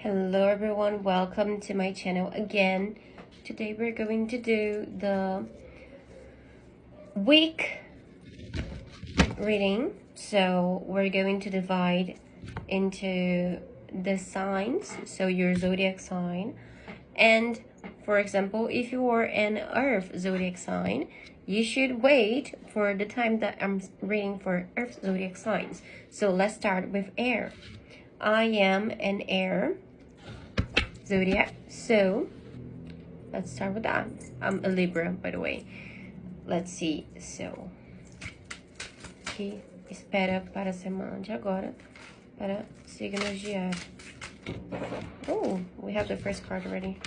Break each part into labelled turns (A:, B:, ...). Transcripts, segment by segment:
A: Hello everyone, welcome to my channel again. Today we're going to do the week reading. So we're going to divide into the signs, so your zodiac sign. And for example, if you are an earth zodiac sign, you should wait for the time that I'm reading for earth zodiac signs. So let's start with air. I am an air zodiac, so let's start with that. I'm a Libra, by the way. Let's see. So aqui, espera para a semana de agora para signos de ar. Oh, we have the first card already.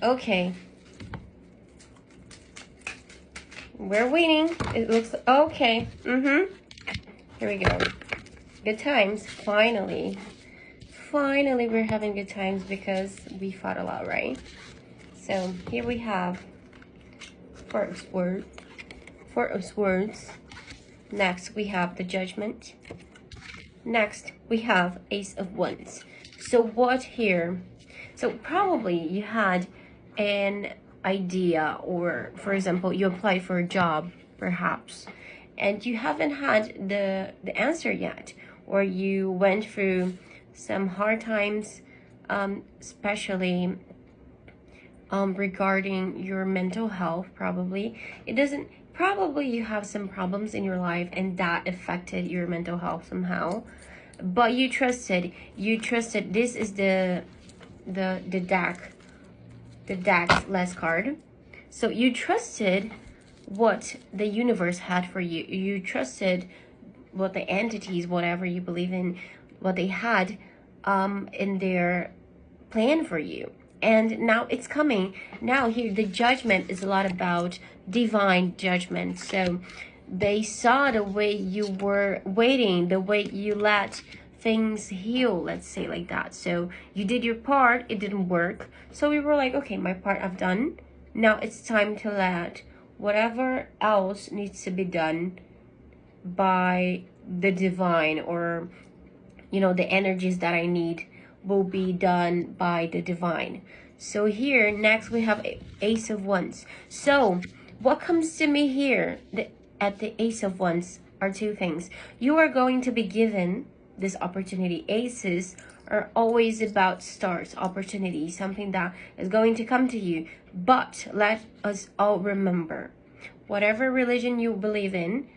A: Okay, we're waiting. It looks okay. Here we go. Good times. Finally we're having good times because we fought a lot, right? So here we have Four of Swords. Next we have the Judgment. Next we have Ace of Wands. So what here? So probably you had an idea, or for example you applied for a job perhaps, and you haven't had the answer yet, or you went through some hard times, especially regarding your mental health. Probably you have some problems in your life and that affected your mental health somehow, but you trusted this is the deck's last card. So you trusted what the universe had for you. You trusted what the entities, whatever you believe in, what they had in their plan for you. And now it's coming. Now here the Judgment is a lot about divine judgment. So they saw the way you were waiting, the way you let things heal, let's say like that. So you did your part, it didn't work. So we were like, okay, my part I've done. Now it's time to let whatever else needs to be done by the divine, or the energies that I need will be done by the divine. So here next we have Ace of Wands. So what comes to me here at the Ace of Wands are two things. You are going to be given this opportunity. Aces are always about starts, opportunity, something that is going to come to you. But let us all remember, whatever religion you believe in,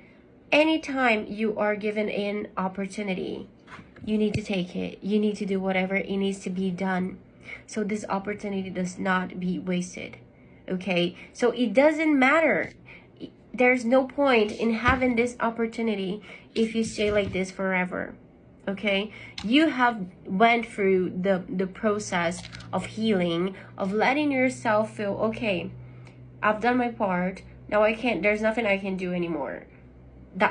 A: anytime you are given an opportunity, you need to take it. You need to do whatever it needs to be done. So this opportunity does not be wasted. Okay? So it doesn't matter. There's no point in having this opportunity if you stay like this forever. Okay? You have went through the process of healing, of letting yourself feel, okay, I've done my part. Now there's nothing I can do anymore.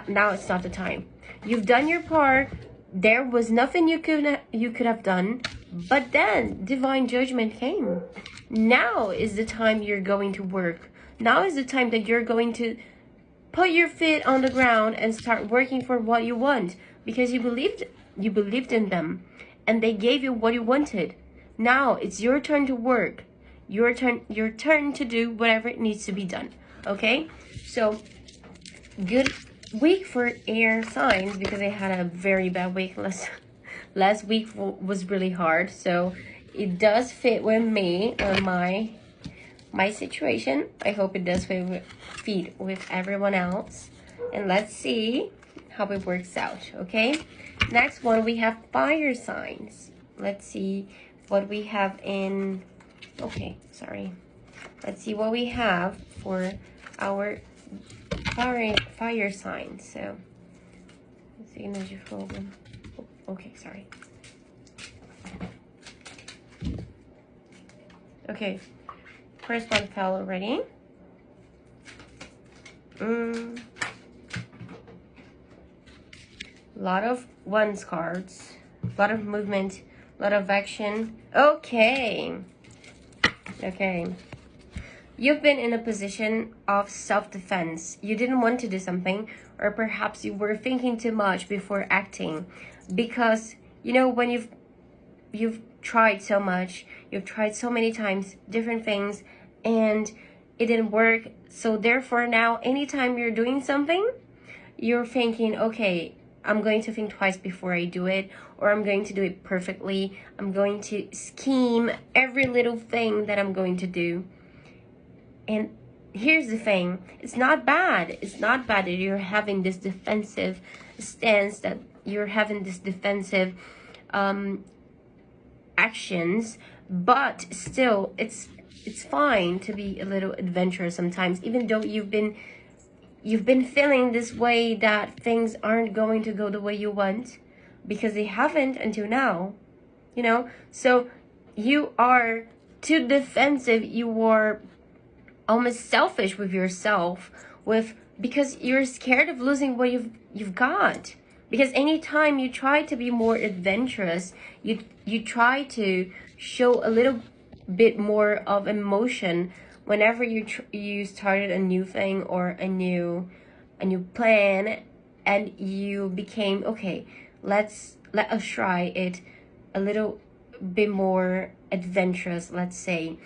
A: Now it's not the time. You've done your part. There was nothing you could have done, but then divine judgment came. Now is the time you're going to work. Now is the time that you're going to put your feet on the ground and start working for what you want, because you believed in them and they gave you what you wanted. Now it's your turn to work. Your turn to do whatever it needs to be done. Okay? So good week for air signs, because I had a very bad week. Last week was really hard, so it does fit with me and my situation. I hope it does fit with everyone else, and let's see how it works out. Okay, next one we have fire signs. Let's see what we have in let's see what we have for our fire signs. So signos de fogo. Okay, sorry. Okay, first one fell already. Lot of Wands cards, a lot of movement, a lot of action. Okay. you've been in a position of self-defense. You didn't want to do something, or perhaps you were thinking too much before acting, because you know, when you've tried so much, you've tried so many times different things, and it didn't work. So therefore now, anytime you're doing something, you're thinking, okay, I'm going to think twice before I do it, or I'm going to do it perfectly. I'm going to scheme every little thing that I'm going to do. And here's the thing, it's not bad. It's not bad that you're having this defensive stance, that you're having this defensive actions, but still it's fine to be a little adventurous sometimes, even though you've been feeling this way, that things aren't going to go the way you want, because they haven't until now, you know. So you are too defensive, you are almost selfish with yourself, because you're scared of losing what you've got. Because anytime you try to be more adventurous, you try to show a little bit more of emotion whenever you started a new thing or a new plan, and you became, okay, let us try it a little bit more adventurous, let's say,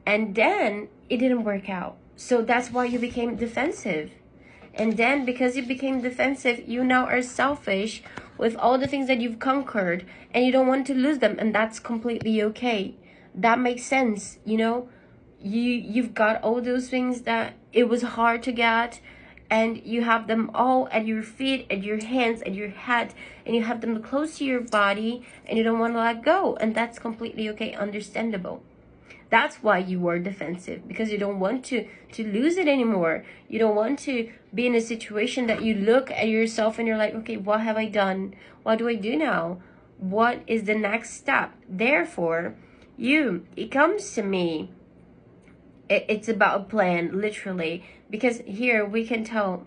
A: and then it didn't work out. So that's why you became defensive. And then because you became defensive, you now are selfish with all the things that you've conquered, and you don't want to lose them, and that's completely okay. That makes sense, you know. You've got all those things that it was hard to get, and you have them all at your feet, at your hands, at your head, and you have them close to your body, and you don't want to let go, and that's completely okay, understandable. That's why you were defensive, because you don't want to lose it anymore. You don't want to be in a situation that you look at yourself and you're like, okay, what have I done? What do I do now? What is the next step? Therefore, it comes to me, it's about a plan, literally, because here we can tell,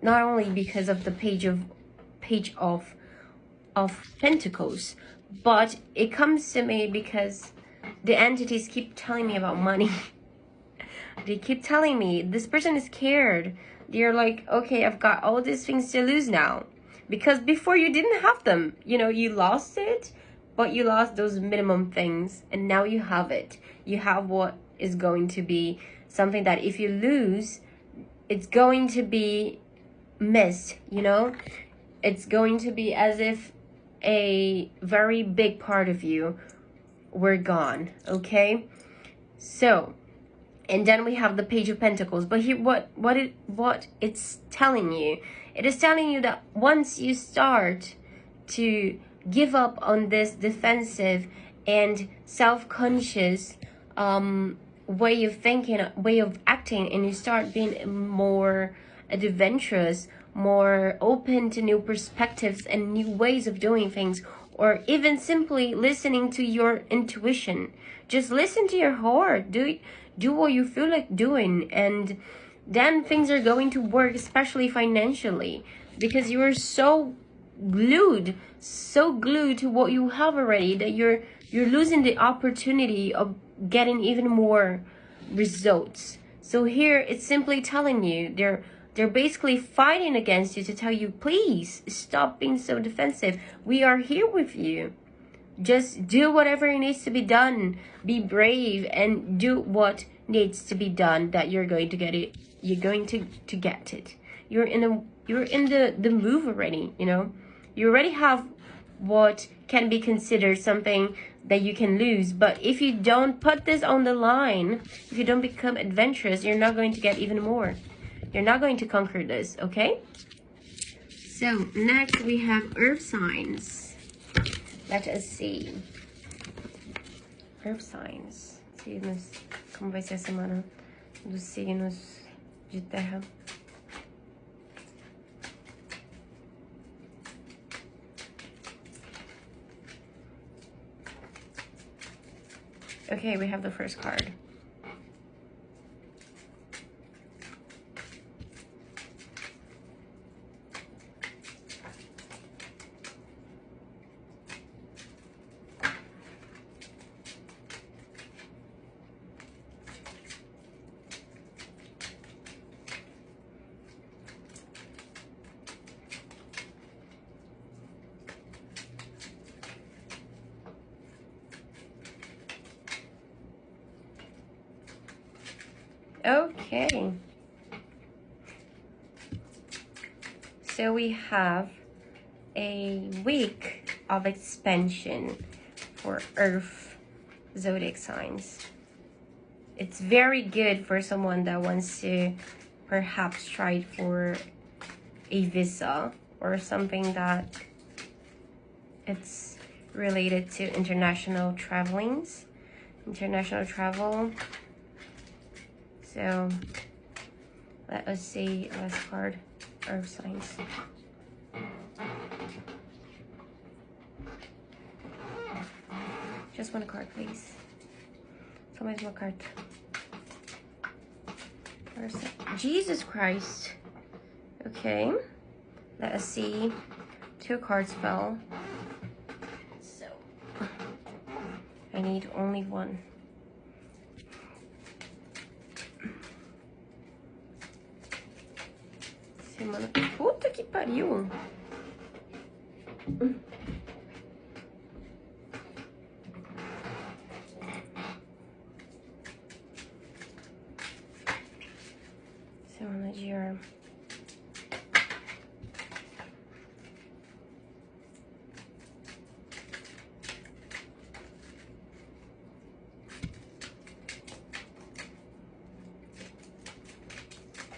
A: not only because of the page of Pentacles, but it comes to me because the entities keep telling me about money. They keep telling me this person is scared. They're like, okay, I've got all these things to lose now, because before you didn't have them. You know, you lost it, but you lost those minimum things, and now you have it. You have what is going to be something that if you lose, it's going to be missed, you know. It's going to be as if a very big part of you were gone, okay? So, and then we have the Page of Pentacles. But here, what it's telling you, it is telling you that once you start to give up on this defensive and self-conscious way of thinking, way of acting, and you start being more adventurous, more open to new perspectives and new ways of doing things, or even simply listening to your intuition. Just listen to your heart. Do what you feel like doing, and then things are going to work, especially financially, because you are so glued to what you have already, that you're losing the opportunity of getting even more results. So here it's simply telling you, they're basically fighting against you to tell you, please stop being so defensive. We are here with you. Just do whatever needs to be done. Be brave and do what needs to be done, that you're going to get it. You're going to get it. You're in the move already, you know. You already have what can be considered something that you can lose. But if you don't put this on the line, if you don't become adventurous, you're not going to get even more. You're not going to conquer this, okay? So next we have earth signs. Let us see. Earth signs. Signos. Como vai ser a semana dos signos de terra? Okay, we have the first card. Okay. So we have a week of expansion for Earth zodiac signs. It's very good for someone that wants to perhaps try for a visa or something that it's related to international travel. So let us see last card, Earth signs. Just one card, please. Somebody's my card. Jesus Christ. Okay. Let us see. 2 cards fell. So I need only one. Semana. Puta que pariu. Semana de ar.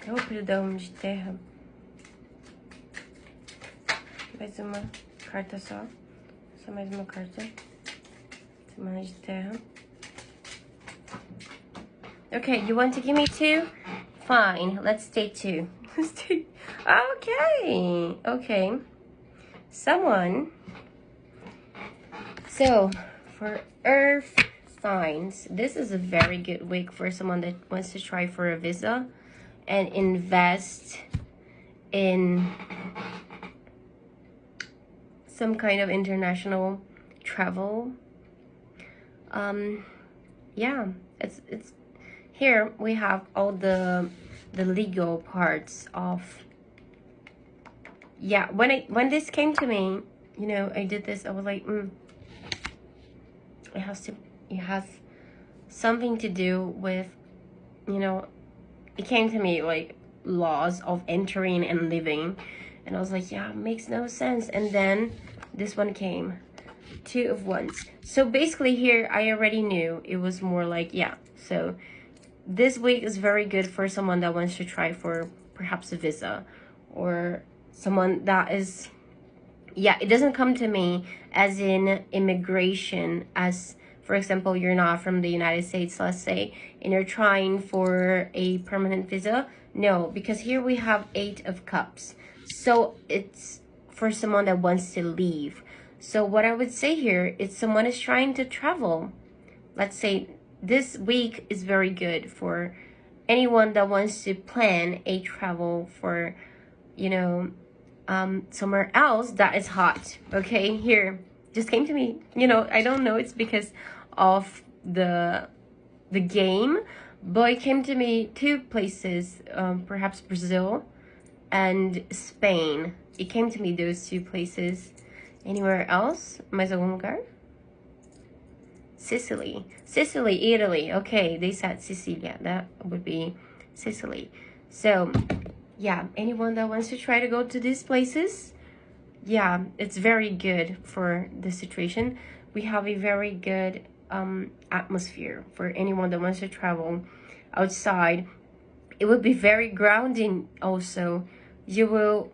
A: Oh, perdão, de terra. Mais uma carta só. Só mais uma carta. Semana de terra. Okay, you want to give me 2? Fine, let's take 2. Let's take... Okay, okay. Someone... So, for Earth signs, this is a very good week for someone that wants to try for a visa and invest in some kind of international travel. Yeah, it's here we have all the legal parts of. Yeah, when this came to me, you know, I did this, I was like, it has something to do with, you know, it came to me like laws of entering and living, and I was like, yeah, it makes no sense. And then this one came, 2 of Wands. So basically here I already knew it was more like, yeah, so this week is very good for someone that wants to try for perhaps a visa, or someone that is, yeah, it doesn't come to me as in immigration, as for example, you're not from the United States, let's say, and you're trying for a permanent visa. No, because here we have 8 of Cups. So it's for someone that wants to leave. So what I would say here is someone is trying to travel. Let's say this week is very good for anyone that wants to plan a travel for, you know, somewhere else that is hot. Okay, here just came to me, you know, I don't know, it's because of the game, but it came to me 2 places, perhaps Brazil and Spain. It came to me those 2 places. Anywhere else? Mais algum lugar? Sicily, Italy. Okay, they said Sicilia. That would be Sicily. So yeah, anyone that wants to try to go to these places, yeah, it's very good for the situation. We have a very good atmosphere for anyone that wants to travel outside. It would be very grounding also. You will,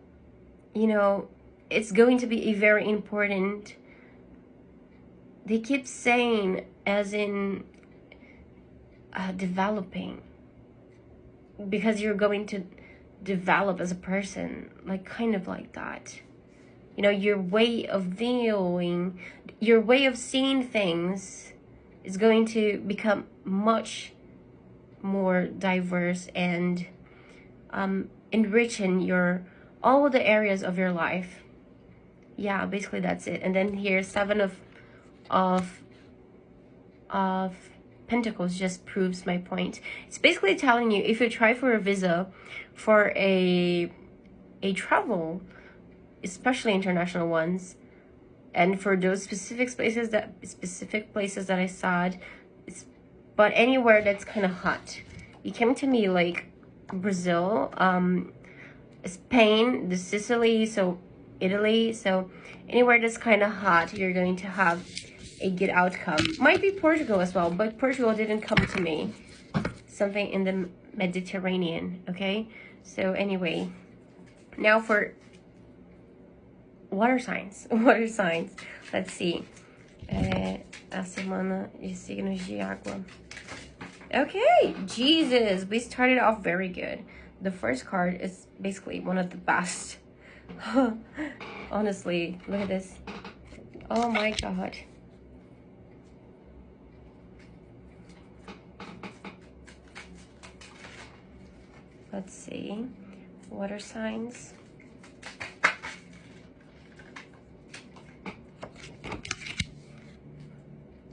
A: you know, it's going to be a very important, they keep saying as in developing, because you're going to develop as a person, like kind of like that. You know, your way of viewing, your way of seeing things is going to become much more diverse and enriching your all the areas of your life. Yeah, basically that's it. And then here 7 of Pentacles just proves my point. It's basically telling you, if you try for a visa for a travel, especially international ones, and for those specific places that I said, but anywhere that's kind of hot, You came to me like Brazil, Spain, the Sicily, so Italy. So anywhere that's kind of hot, you're going to have a good outcome. Might be Portugal as well, but Portugal didn't come to me. Something in the Mediterranean, okay? So anyway, now for water signs. Water signs. Let's see. A semana de signos de água. Okay, Jesus. We started off very good. The first card is basically one of the best. Honestly, look at this. Oh my God. Let's see. Water signs.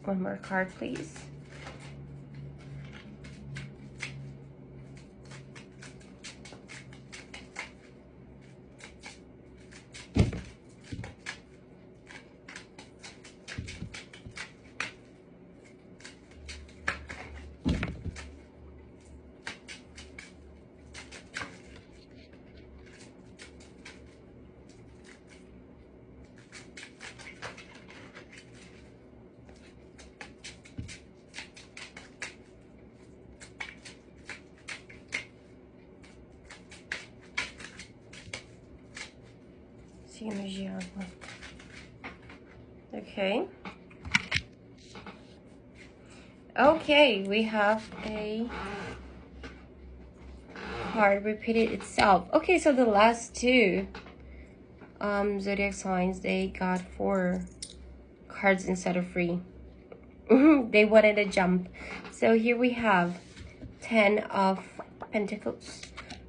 A: One more card, please. Okay. Okay, we have a card repeated itself. Okay, so the last two zodiac signs, they got 4 cards instead of 3. They wanted a jump. So here we have 10 of Pentacles.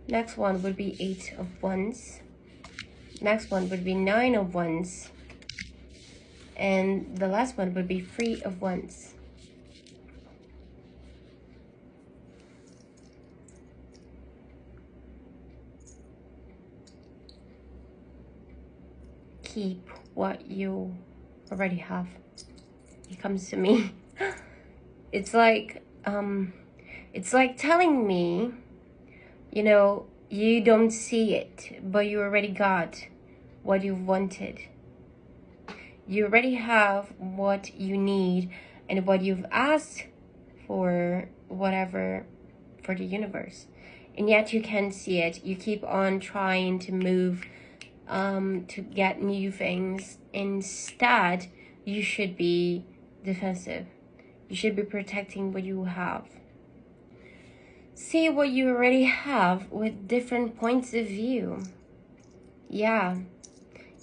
A: Next one would be 8 of Wands. Next one would be 9 of Wands. And the last one would be 3 of Wands. Keep what you already have. It comes to me. It's like telling me, you know, you don't see it, but you already got what you wanted. You already have what you need and what you've asked for, whatever, for the universe. And yet you can't see it. You keep on trying to move to get new things. Instead, you should be defensive. You should be protecting what you have. See what you already have with different points of view. Yeah.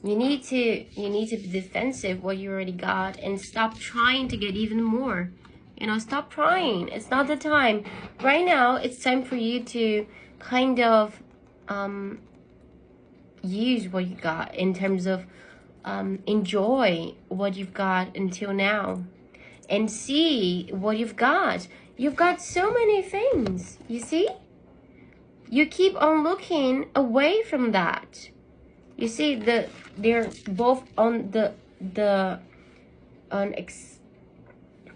A: You need to be defensive what you already got and stop trying to get even more. You know, stop trying. It's not the time. Right now, it's time for you to kind of use what you got in terms of enjoy what you've got until now and see what you've got. You've got so many things, you see? You keep on looking away from that. You see, they're both on the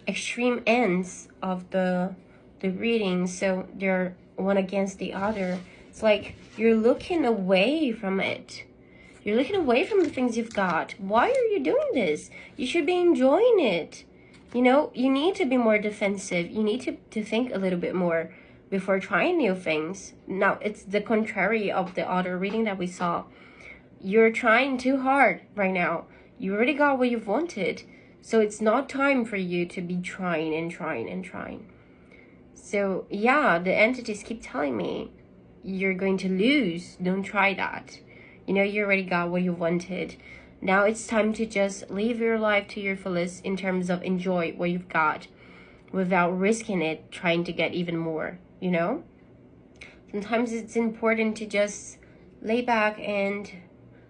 A: extreme ends of the reading, so they're one against the other. It's like you're looking away from it. You're looking away from the things you've got. Why are you doing this? You should be enjoying it. You know, you need to be more defensive. You need to think a little bit more before trying new things. Now, it's the contrary of the other reading that we saw. You're trying too hard right now. You already got what you've wanted. So it's not time for you to be trying and trying and trying. So yeah, the entities keep telling me, you're going to lose. Don't try that. You know, you already got what you wanted. Now it's time to just live your life to your fullest in terms of enjoy what you've got without risking it, trying to get even more, you know? Sometimes it's important to just lay back and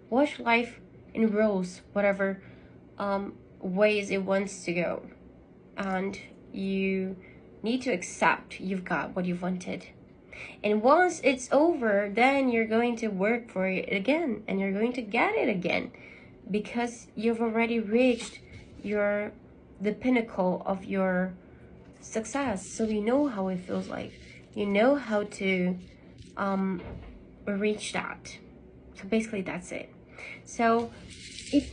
A: watch life in rolls, whatever ways it wants to go. And you need to accept you've got what you wanted. And once it's over, then you're going to work for it again and you're going to get it again because you've already reached the pinnacle of your success. So you know how it feels like. you know how to reach that. So basically that's it. So if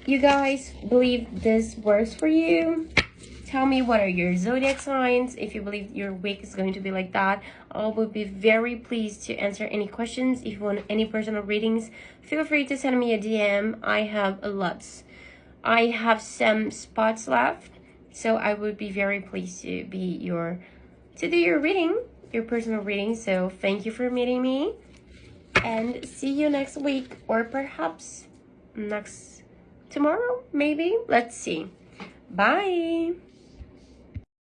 A: you guys believe this works for you, tell me what are your zodiac signs. If you believe your week is going to be like that, I will be very pleased to answer any questions. If you want any personal readings, feel free to send me a DM. I have a lot. I have some spots left, so I would be very pleased to do your reading, your personal reading. So thank you for meeting me, and see you next week, or perhaps tomorrow, maybe. Let's see. Bye.